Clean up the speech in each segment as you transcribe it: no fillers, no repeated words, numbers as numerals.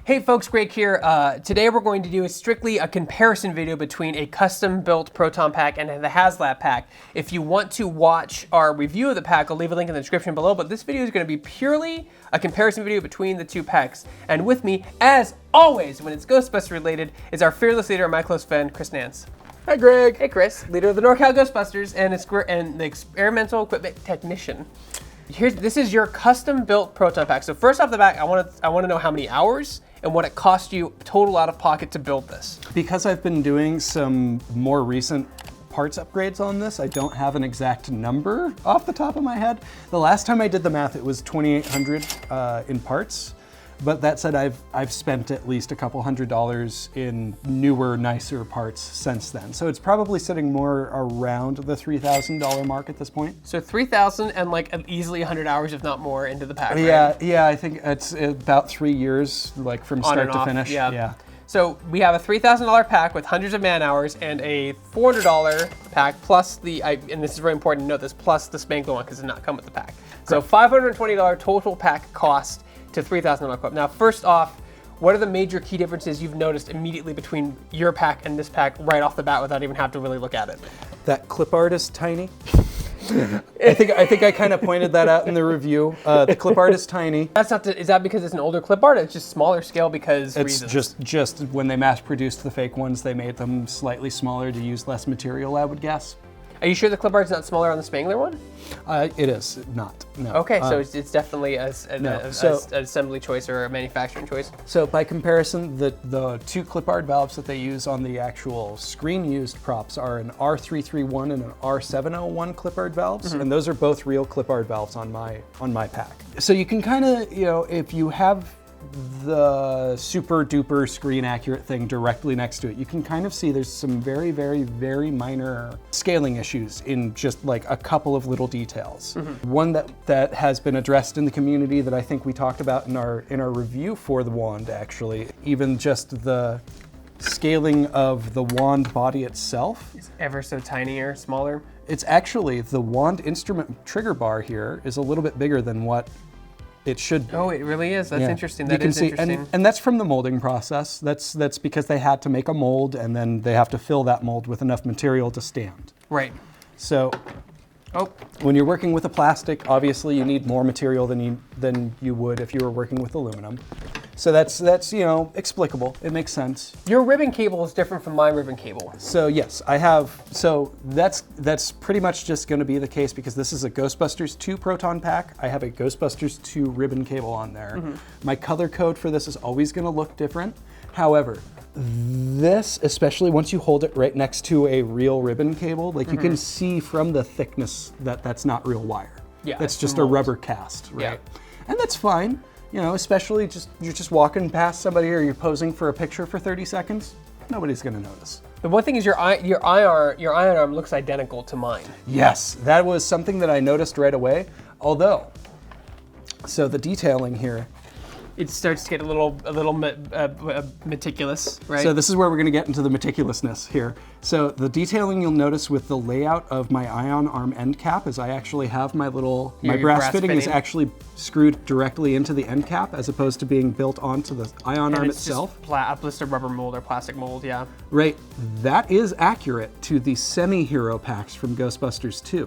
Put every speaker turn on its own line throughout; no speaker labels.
Hey folks, Greg here. Today we're going to do strictly a comparison video between a custom-built Proton Pack and the HasLab pack. If you want to watch our review of the pack, I'll leave a link in the description below, but this video is going to be purely a comparison video between the two packs. And with me, as always, when it's Ghostbuster related, is our fearless leader and my close friend, Chris Nance.
Hi, Greg.
Hey, Chris, leader of the NorCal Ghostbusters and the experimental equipment technician. This is your custom-built Proton Pack. So first off the bat, I want to know how many hours and what it cost you total out of pocket to build this.
Because I've been doing some more recent parts upgrades on this, I don't have an exact number off the top of my head. The last time I did the math, it was 2,800 in parts. But that said, I've spent at least a couple $100 in newer, nicer parts since then. So it's probably sitting more around the $3,000 mark at this point.
So 3,000 and like easily 100 hours, if not more, into the pack.
Yeah,
right?
yeah. I think it's about 3 years, like from start to finish.
Yeah. So we have a $3,000 pack with hundreds of man hours and a $400 pack plus and this is very important to note this, plus the Spengler one because it does not come with the pack. So $520 total pack cost to $3,000 quote. Now, first off, what are the major key differences you've noticed immediately between your pack and this pack right off the bat without even having to really look at it?
That clip art is tiny. I think I kind of pointed that out in the review. The clip art is tiny.
That's not. Is that because it's an older clip art? It's just smaller scale because
it's
reasons?
just when they mass produced the fake ones, they made them slightly smaller to use less material, I would guess.
Are you sure the clip art's not smaller on the Spengler one?
It is not. No.
Okay, so it's definitely an assembly choice or a manufacturing choice.
So by comparison, the two clip art valves that they use on the actual screen used props are an R331 and an R701 clip art valves, and those are both real clip art valves on my pack. So you can kind of, if you have the super duper screen accurate thing directly next to it, you can kind of see there's some very, very, very minor scaling issues in just like a couple of little details. One that has been addressed in the community that I think we talked about in our review for the wand, actually, even just the scaling of the wand body itself.
It's ever so tiny or smaller.
It's actually, the wand instrument trigger bar here is a little bit bigger than what it should be.
Oh, it really is? That's interesting. That is interesting.
And that's from the molding process. That's because they had to make a mold and then they have to fill that mold with enough material to stand. Right. So when you're working with a plastic, obviously you need more material than you would if you were working with aluminum. So that's explicable. It makes sense.
Your ribbon cable is different from my ribbon cable.
So yes, I have. So that's pretty much just going to be the case because this is a Ghostbusters 2 Proton Pack. I have a Ghostbusters 2 ribbon cable on there. My color code for this is always going to look different. However, this, especially once you hold it right next to a real ribbon cable, like you can see from the thickness that that's not real wire. Yeah, that's just a rubber cast, right? Yeah. And that's fine. Especially you're just walking past somebody or you're posing for a picture for 30 seconds, nobody's gonna notice.
The one thing is your ion arm looks identical to mine.
Yes, that was something that I noticed right away. Although, so the detailing here,
it starts to get a little meticulous, right?
So this is where we're going to get into the meticulousness here. So the detailing you'll notice with the layout of my ion arm end cap is I actually have my brass fitting is actually screwed directly into the end cap as opposed to being built onto the ion arm itself.
Just a blister rubber mold or plastic mold, yeah.
Right. That is accurate to the semi-hero packs from Ghostbusters 2.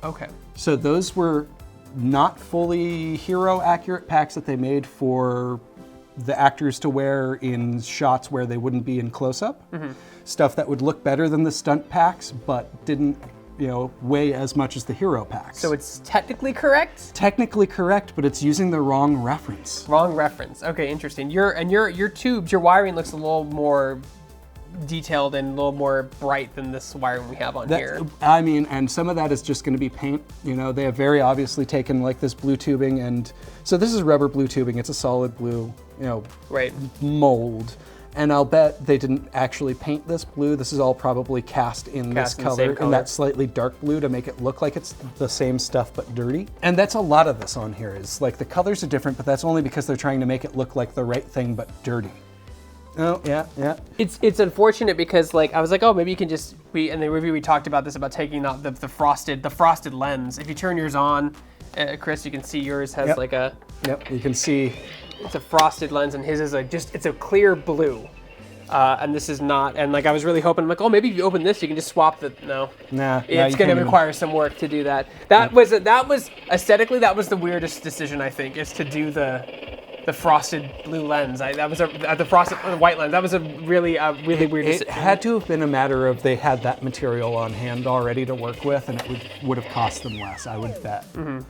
Okay.
So those were not fully hero accurate packs that they made for the actors to wear in shots where they wouldn't be in close-up. Stuff that would look better than the stunt packs, but didn't, weigh as much as the hero packs.
So it's technically correct?
Technically correct, but it's using the wrong reference.
Wrong reference. Okay, interesting. Your tubes, your wiring looks a little more detailed and a little more bright than this wiring we have on here.
I mean, and some of that is just going to be paint. They have very obviously taken like this blue tubing, and so this is rubber blue tubing. It's a solid blue, mold. And I'll bet they didn't actually paint this blue. This is all probably cast in this color, and that slightly dark blue to make it look like it's the same stuff but dirty. And that's a lot of this on here is like the colors are different, but that's only because they're trying to make it look like the right thing but dirty. Oh, yeah.
It's unfortunate because I was like, oh, maybe you can just, in the review we talked about this, about taking out the frosted lens. If you turn yours on, Chris, you can see yours has like a...
Yep, you can see
it's a frosted lens, and his is it's a clear blue. And this is not, and like I was really hoping, I'm like, oh, maybe if you open this, you can just swap the, no.
Nah.
It's going to require some work to do that. That was aesthetically, that was the weirdest decision, I think, is to do the frosted blue lens. The frosted white lens. That was a really weird decision.
It had to have been a matter of they had that material on hand already to work with, and it would have cost them less, I would bet.
Mm-hmm.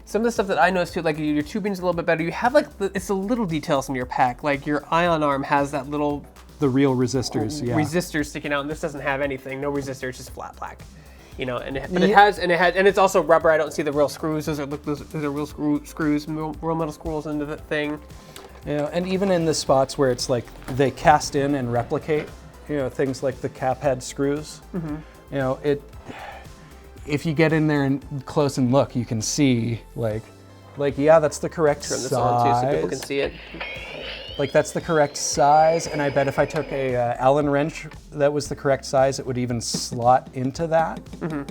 Some of the stuff that I noticed too, like your tubing's a little bit better. You have like it's the little details in your pack. Like your ion arm has that little
the real resistors,
resistors sticking out, and this doesn't have anything. No resistor, it's just flat black. And it's also rubber. I don't see the real screws. Those are real screws, real metal screws into the thing.
And even in the spots where it's like they cast in and replicate, things like the cap head screws. Mm-hmm. If you get in there and close and look, you can see like that's the correct size.
Turn this on too so people can see it.
Like that's the correct size, and I bet if I took a Allen wrench that was the correct size, it would even slot into that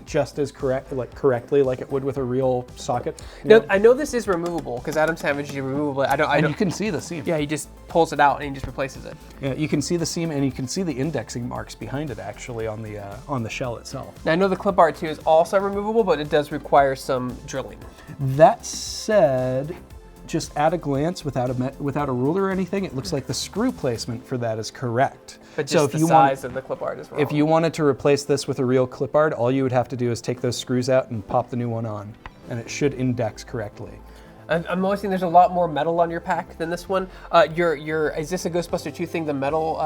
just as correctly like it would with a real socket.
Now, I know this is removable because Adam Savage is removable.
And you can see the seam.
Yeah, he just pulls it out and he just replaces it.
Yeah, you can see the seam and you can see the indexing marks behind it actually on the shell itself.
Now I know the clip art too is also removable, but it does require some drilling.
That said, just at a glance, without a ruler or anything, it looks like the screw placement for that is correct.
But just the size of the clip art is wrong.
If you wanted to replace this with a real clip art, all you would have to do is take those screws out and pop the new one on, and it should index correctly.
I'm noticing there's a lot more metal on your pack than this one. Is this a Ghostbuster 2 thing? The metal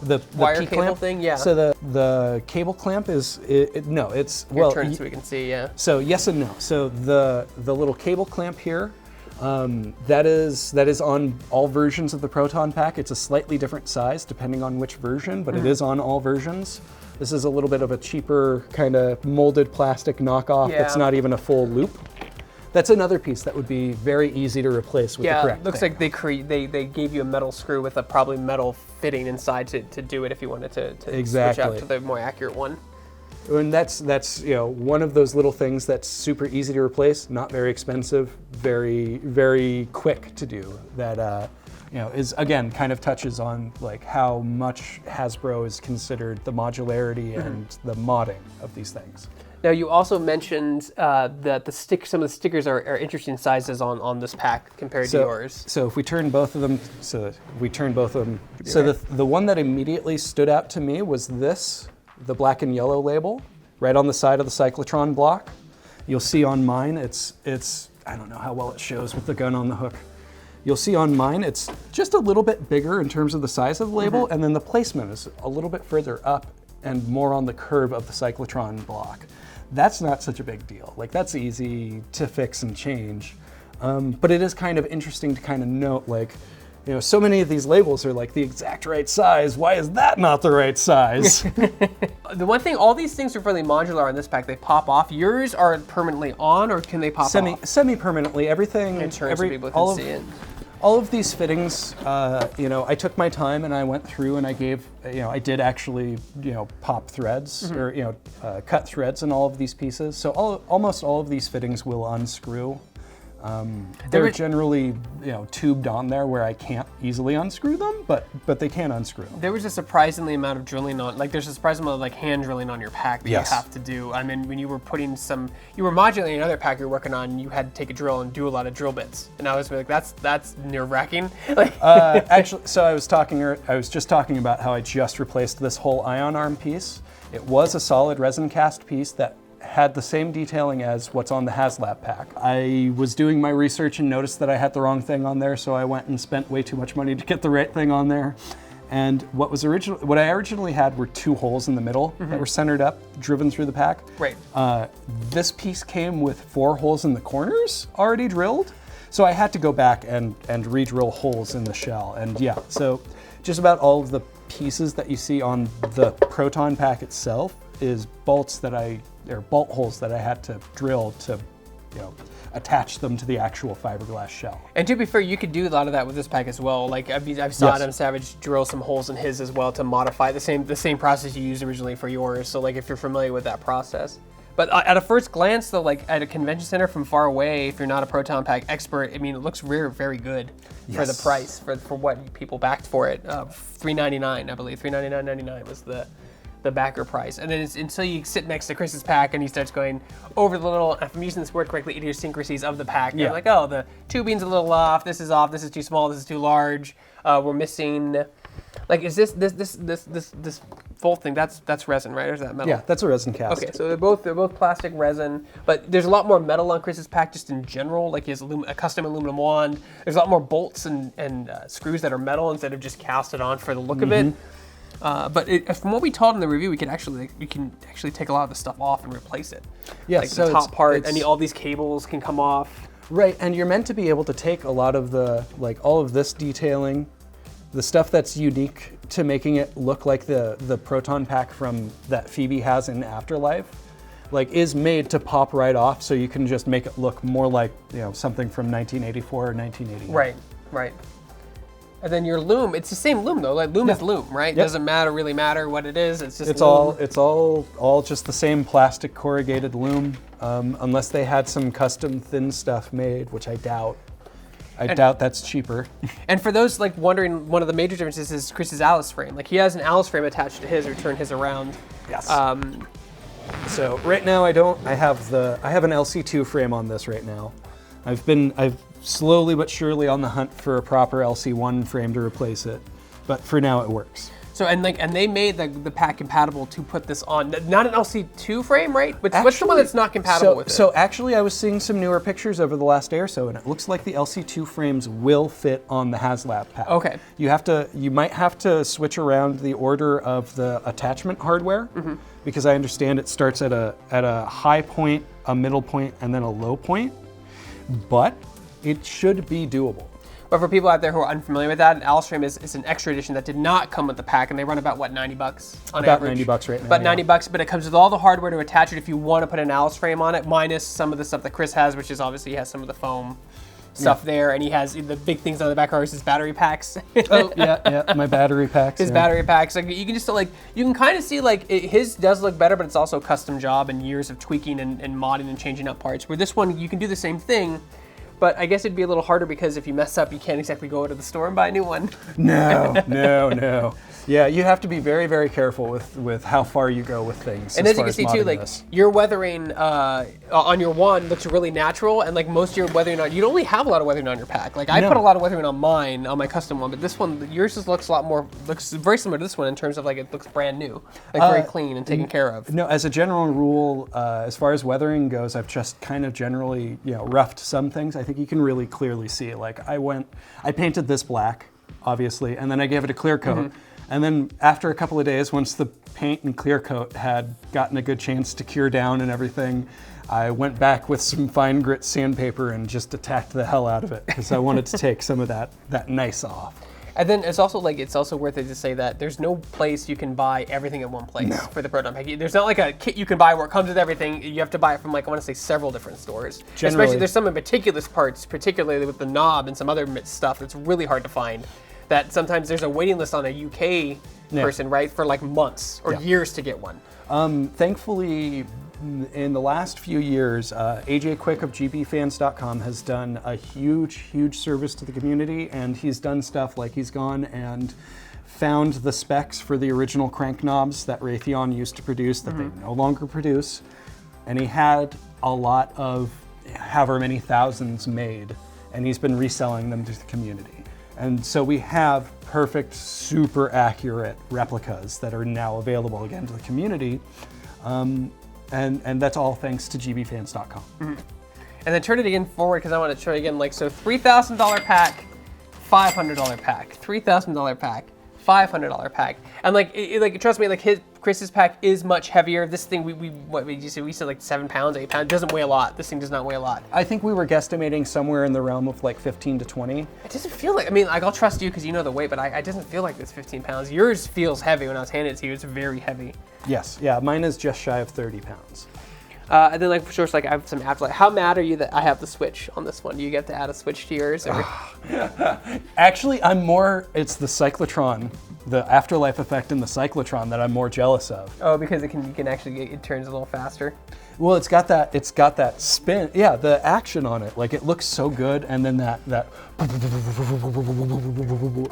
the
wire
P
cable
clamp
thing? Yeah.
So the cable clamp is no, it's
turn it so we can see. Yeah.
So yes and no. So the little cable clamp here. That is on all versions of the Proton Pack. It's a slightly different size depending on which version, but it is on all versions. This is a little bit of a cheaper kind of molded plastic knockoff that's not even a full loop. That's another piece that would be very easy to replace with the correct
it looks
thing.
like they gave you a metal screw with a probably metal fitting inside to do it if you wanted to switch out to the more accurate one.
And that's one of those little things that's super easy to replace, not very expensive, very very quick to do. That is again kind of touches on like how much Hasbro is considered the modularity and the modding of these things.
Now you also mentioned that some of the stickers are interesting sizes on this pack compared to yours.
So if we turn both of them, so the one that immediately stood out to me was this. The black and yellow label right on the side of the cyclotron block. You'll see on mine, it's I don't know how well it shows with the gun on the hook. You'll see on mine, it's just a little bit bigger in terms of the size of the label, and then the placement is a little bit further up and more on the curve of the cyclotron block. That's not such a big deal. Like that's easy to fix and change. But it is kind of interesting to kind of note like, so many of these labels are like the exact right size. Why is that not the right size?
The one thing, all these things are fairly modular in this pack. They pop off. Yours are permanently on, or can they pop off?
Semi-permanently. Everything.
So people can see it.
All of these fittings, I took my time and I went through and I gave, I did actually, pop threads or cut threads in all of these pieces. So almost all of these fittings will unscrew. They're generally, tubed on there where I can't easily unscrew them, but they can unscrew.
There was a surprisingly amount of drilling on, there's a surprising amount of hand drilling on your pack that you have to do. I mean, when you were you were modulating another pack you were working on, you had to take a drill and do a lot of drill bits. And I was like, that's nerve-wracking.
Actually, so I was just talking about how I just replaced this whole ion arm piece. It was a solid resin cast piece that had the same detailing as what's on the HasLab pack. I was doing my research and noticed that I had the wrong thing on there, so I went and spent way too much money to get the right thing on there. And what I originally had were 2 holes in the middle that were centered up, driven through the pack.
Right.
This piece came with 4 holes in the corners already drilled, so I had to go back and re-drill holes in the shell. And yeah, so just about all of the pieces that you see on the Proton Pack itself is bolt holes that I had to drill to, attach them to the actual fiberglass shell.
And to be fair, you could do a lot of that with this pack as well. Like I've saw Adam Savage drill some holes in his as well to modify the same process you used originally for yours. So like if you're familiar with that process. But at a first glance, though, like at a convention center from far away, if you're not a Proton Pack expert, I mean, it looks very, very good for the price, for what people backed for it. $399, I believe. $399.99 was the backer price. And then it's until you sit next to Chris's pack and he starts going over the little, if I'm using this word correctly, idiosyncrasies of the pack. They're like, oh, the tubing's a little off, this is too small, this is too large. We're missing, like, is this full thing, that's resin, right? Or is that metal?
Yeah, that's a resin cast.
Okay, so they're both plastic resin, but there's a lot more metal on Chris's pack just in general. Like he has a custom aluminum wand. There's a lot more bolts and screws that are metal instead of just cast it on for the look of it. But from what we told in the review, we can actually take a lot of the stuff off and replace it.
Yeah,
like
so
the top part, all these cables can come off.
Right, and you're meant to be able to take a lot of the, like all of this detailing, the stuff that's unique to making it look like the Proton Pack from that Phoebe has in Afterlife, like is made to pop right off, so you can just make it look more like, you know, something from 1984 or 1989.
Right. And then your loom, it's the same loom though. Like loom is loom, right?
Yep.
Doesn't really matter what it is. It's just
it's
loom.
all just the same plastic corrugated loom, unless they had some custom thin stuff made, which I doubt. I doubt that's cheaper.
And for those like wondering, one of the major differences is Chris's Alice frame. Like he has an Alice frame attached to his, or turn his around.
Yes. So right now I have an LC2 frame on this right now. I've slowly but surely on the hunt for a proper LC1 frame to replace it, but for now it works.
So and they made the pack compatible to put this on, not an LC2 frame, right? But what's the one that's not compatible with it?
So actually I was seeing some newer pictures over the last day or so, and it looks like the LC2 frames will fit on the HasLab pack.
Okay.
You might have to switch around the order of the attachment hardware, because I understand it starts at a high point, a middle point, and then a low point, but it should be doable.
But for people out there who are unfamiliar with that, an Alice frame is an extra edition that did not come with the pack, and they run about, what, $90 on
about
average?
$90 right now.
About $90, but it comes with all the hardware to attach it if you want to put an Alice frame on it, minus some of the stuff that Chris has, which is obviously he has some of the foam stuff there, and he has the big things on the back are his battery packs.
Oh, yeah, my battery packs.
His battery packs. Like you can just you can kind of see his does look better, but it's also a custom job and years of tweaking and modding and changing up parts. Where this one, you can do the same thing, but I guess it'd be a little harder because if you mess up, you can't exactly go to the store and buy a new one.
No. Yeah, you have to be very, very careful with how far you go with things.
And as you can see too, like your weathering on your wand looks really natural, and like most of your weathering on, you don't really have a lot of weathering on your pack. Like I put a lot of weathering on mine, on my custom one, but this one, yours just looks very similar to this one in terms of like it looks brand new, like very clean and taken care of.
No, as a general rule, as far as weathering goes, I've just kind of generally, roughed some things. I think you can really clearly see it. Like I painted this black, obviously, and then I gave it a clear coat. And then after a couple of days, once the paint and clear coat had gotten a good chance to cure down and everything, I went back with some fine grit sandpaper and just attacked the hell out of it because I wanted to take some of that nice off.
And then it's also worth it to say that there's no place you can buy everything at one place for the Proton Pack. There's not like a kit you can buy where it comes with everything. You have to buy it from I want to say several different stores.
Generally,
especially there's some in meticulous parts, particularly with the knob and some other stuff that's really hard to find. That sometimes there's a waiting list on a UK person, right, for like months or years to get one.
Thankfully, in the last few years, AJ Quick of gbfans.com has done a huge service to the community, and he's done stuff like he's gone and found the specs for the original crank knobs that Raytheon used to produce that they no longer produce, and he had a lot of however many thousands made, and he's been reselling them to the community. And so we have perfect, super accurate replicas that are now available again to the community. And that's all thanks to gbfans.com.
And then turn it again forward because I want to show you again, so $3,000 pack, $500 pack, $3,000 pack, $500 pack. And trust me, Chris's pack is much heavier. This thing, we said like 7 pounds, 8 pounds. It doesn't weigh a lot. This thing does not weigh a lot.
I think we were guesstimating somewhere in the realm of like 15 to 20.
It doesn't feel like, I'll trust you because you know the weight, but it doesn't feel like it's 15 pounds. Yours feels heavy when I was handing it to you. It's very heavy.
Yes, yeah, mine is just shy of 30 pounds.
And then for sure, I have some Afterlife. How mad are you that I have the Switch on this one? Do you get to add a Switch to yours? Or?
Actually, it's the cyclotron, the Afterlife effect in the cyclotron that I'm more jealous of.
Oh, because it turns a little faster?
Well, it's got that spin. Yeah, the action on it. Like, it looks so good, and then that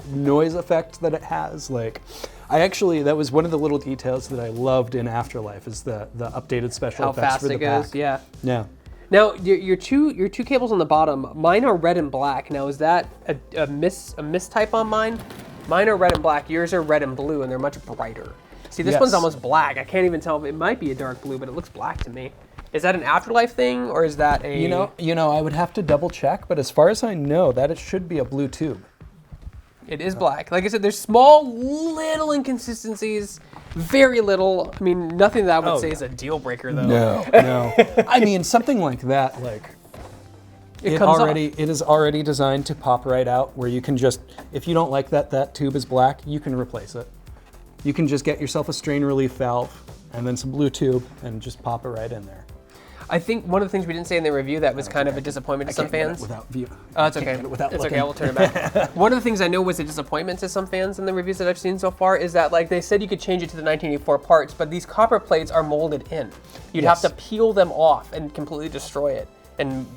noise effect that it has. Like, that was one of the little details that I loved in Afterlife, is the updated special
How
effects
fast
for the
it goes,
pack.
yeah.
Yeah.
Now, your two cables on the bottom, mine are red and black. Now, is that a mistype on mine? Mine are red and black. Yours are red and blue, and they're much brighter. See, this one's almost black. I can't even tell if it might be a dark blue, but it looks black to me. Is that an Afterlife thing, or is that a...
You know, I would have to double check, but as far as I know, that it should be a blue tube.
It is black. Like I said, there's small little inconsistencies, very little. I mean, nothing that I would say is a deal breaker, though.
No. I mean, something like that, like... It is already designed to pop right out, where you can just, if you don't like that tube is black, you can replace it. You can just get yourself a strain relief valve and then some blue tube and just pop it right in there.
I think one of the things we didn't say in the review that was kind of a disappointment to some fans.
Without view.
Oh, it's okay. It's okay. We'll turn it back. One of the things I know was a disappointment to some fans in the reviews that I've seen so far is that, like, they said you could change it to the 1984 parts, but these copper plates are molded in. You'd have to peel them off and completely destroy it and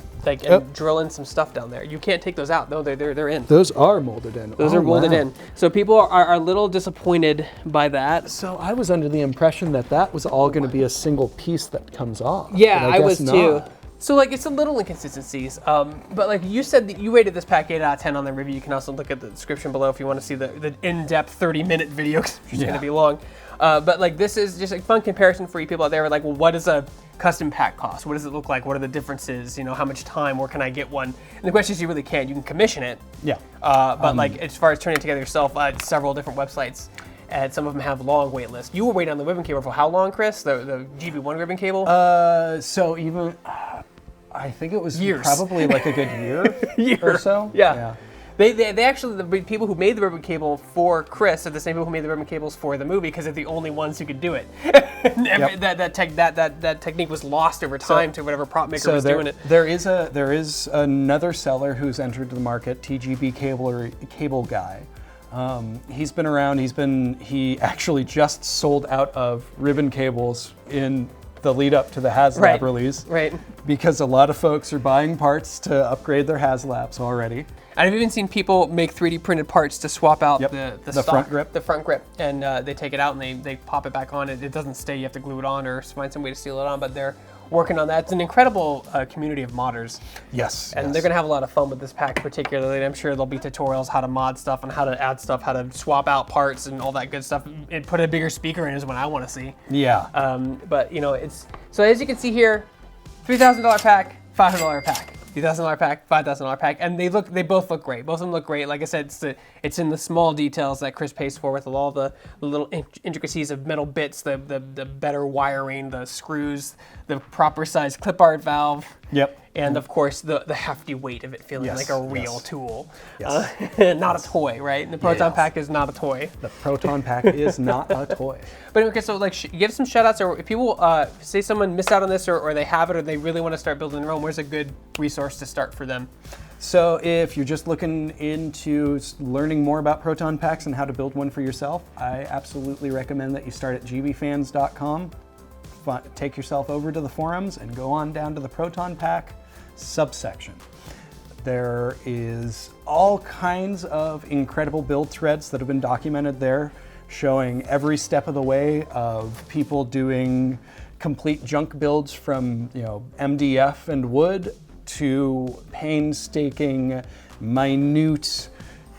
drill in some stuff down there. You can't take those out. No, they're in.
Those are molded in.
Those are molded in. So people are a little disappointed by that.
So I was under the impression that was all going to be a single piece that comes off.
Yeah, I was too. So, like, it's a little inconsistencies. But like you said, that you rated this pack 8 out of 10 on the review. You can also look at the description below if you want to see the in-depth 30-minute video, because it's going to be long. But like, this is just a fun comparison for you people out there. Like, well, what does a custom pack cost? What does it look like? What are the differences? You know, how much time? Where can I get one? And the question is, you really can't. You can commission it. Yeah. But like, as far as turning it together yourself, several different websites. And some of them have long wait lists. You were waiting on the ribbon cable for how long, Chris? The GB1 ribbon cable?
So even, I think it was
years.
Probably like a good year or so.
Yeah. They actually, the people who made the ribbon cable for Chris are the same people who made the ribbon cables for the movie, because they're the only ones who could do it. That technique was lost over time to whatever prop maker was doing it.
There is another seller who's entered the market, TGB Cable Guy. He's been around. He actually just sold out of ribbon cables in the lead up to the HasLab release. Right. Because a lot of folks are buying parts to upgrade their HasLab's already.
I've even seen people make 3D printed parts to swap out the
front grip.
The front grip, and they take it out and they pop it back on. It doesn't stay. You have to glue it on or find some way to seal it on. But they're working on that. It's an incredible community of modders.
Yes.
And they're gonna have a lot of fun with this pack particularly. I'm sure there'll be tutorials how to mod stuff and how to add stuff, how to swap out parts and all that good stuff. And put a bigger speaker in is what I want to see.
Yeah.
But you know, so as you can see here, $3,000 pack, $500 pack. $2,000 pack, $5,000 pack, and they both look great. Both of them look great. Like I said, it's in the small details that Chris pays for, with all the little intricacies of metal bits, the better wiring, the screws, the proper size clip art valve.
Yep.
And of course, the hefty weight of it feeling like a real tool.
Yes.
Not a toy, right? The Proton Pack is not a toy.
The Proton Pack is not a toy.
But okay, so like, give some shout outs, or if people say someone missed out on this, or they have it, or they really want to start building their own, where's a good resource to start for them?
So if you're just looking into learning more about Proton Packs and how to build one for yourself, I absolutely recommend that you start at gbfans.com. Take yourself over to the forums and go on down to the Proton Pack subsection. There is all kinds of incredible build threads that have been documented there, showing every step of the way of people doing complete junk builds from, MDF and wood to painstaking, minute,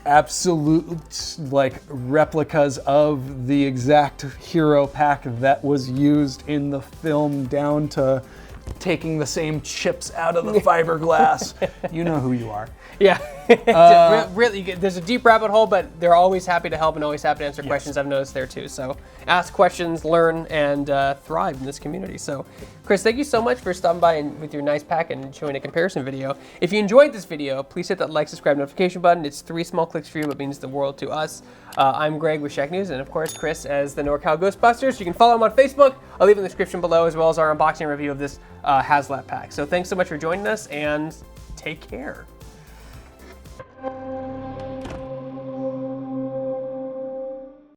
absolute replicas of the exact hero pack that was used in the film, down to taking the same chips out of the fiberglass. You know who you are.
Yeah. Really, there's a deep rabbit hole, but they're always happy to help and always happy to answer questions. I've noticed there too. So ask questions, learn, and thrive in this community. So Chris, thank you so much for stopping by with your nice pack and showing a comparison video. If you enjoyed this video, please hit that like, subscribe, notification button. It's 3 small clicks for you, but means the world to us. I'm Greg with Shacknews, and of course Chris as the NorCal Ghostbusters. You can follow him on Facebook. I'll leave in the description below, as well as our unboxing review of this HasLab pack. So thanks so much for joining us, and take care.